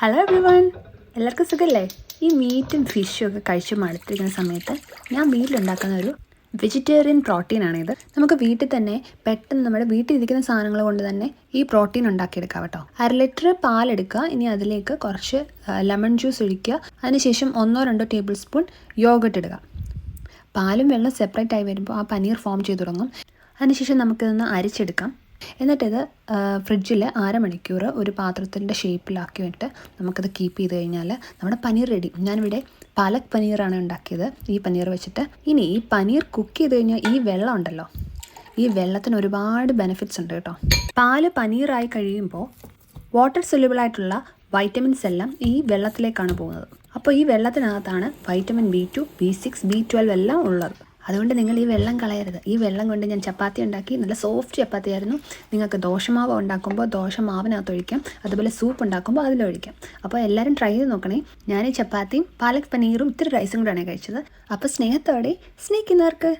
Hello everyone, എല്ലാവർക്കും സുഖമല്ലേ? ഈ മീറ്റും ഫിഷും ഒക്കെ കഴിച്ച് മടുത്തിരിക്കുന്ന സമയത്ത് ഞാൻ വീട്ടിലുണ്ടാക്കുന്ന ഒരു വെജിറ്റേറിയൻ പ്രോട്ടീനാണിത്. നമുക്ക് വീട്ടിൽ തന്നെ പെട്ടെന്ന് നമ്മുടെ വീട്ടിലിരിക്കുന്ന സാധനങ്ങൾ കൊണ്ട് തന്നെ ഈ പ്രോട്ടീൻ ഉണ്ടാക്കിയെടുക്കാം കേട്ടോ. 1/2 ലിറ്റർ പാലെടുക്കുക. ഇനി അതിലേക്ക് കുറച്ച് ലെമൺ ജ്യൂസ് ഒഴിക്കുക. അതിനുശേഷം 1-2 ടേബിൾ സ്പൂൺ യോഗട്ട് ഇടുക. പാലും വെള്ളം സെപ്പറേറ്റ് ആയി വരുമ്പോൾ ആ പനീർ ഫോം ചെയ്ത് തുടങ്ങും. അതിനുശേഷം നമുക്കിതൊന്ന് അരിച്ചെടുക്കാം. എന്നിട്ടിത് ഫ്രിഡ്ജിൽ 1/2 മണിക്കൂർ ഒരു പാത്രത്തിൻ്റെ ഷേപ്പിലാക്കിയിട്ട് നമുക്കത് കീപ്പ് ചെയ്ത് കഴിഞ്ഞാൽ നമ്മുടെ പനീർ റെഡി. ഞാനിവിടെ പാലക് പനീറാണ് ഉണ്ടാക്കിയത് ഈ പനീർ വെച്ചിട്ട്. ഇനി ഈ പനീർ കുക്ക് ചെയ്ത് കഴിഞ്ഞാൽ ഈ വെള്ളം ഉണ്ടല്ലോ, ഈ വെള്ളത്തിന് ഒരുപാട് ബെനിഫിറ്റ്സ് ഉണ്ട് കേട്ടോ. പാല് പനീറായി കഴിയുമ്പോൾ വാട്ടർ സൊല്യൂബിളായിട്ടുള്ള വൈറ്റമിൻസ് എല്ലാം ഈ വെള്ളത്തിലേക്കാണ് പോകുന്നത്. അപ്പോൾ ഈ വെള്ളത്തിനകത്താണ് വൈറ്റമിൻ B2, B6, B12 എല്ലാം ഉള്ളത്. അതുകൊണ്ട് നിങ്ങൾ ഈ വെള്ളം കളയരുത്. ഈ വെള്ളം കൊണ്ട് ഞാൻ ചപ്പാത്തി ഉണ്ടാക്കി, നല്ല സോഫ്റ്റ് ചപ്പാത്തി ആയിരുന്നു. നിങ്ങൾക്ക് ദോശമാവ് ഉണ്ടാക്കുമ്പോൾ ദോശമാവിനകത്ത് ഒഴിക്കാം, അതുപോലെ സൂപ്പ് ഉണ്ടാക്കുമ്പോൾ അതിലൊഴിക്കാം. അപ്പോൾ എല്ലാവരും ട്രൈ ചെയ്ത് നോക്കണേ. ഞാൻ ഈ ചപ്പാത്തിയും പാലക് പനീറും ഇത്തിരി റൈസും കൂടെയാണ് കഴിച്ചത്. അപ്പോൾ സ്നേഹത്തോടെ സ്നേഹിക്കുന്നവർക്ക്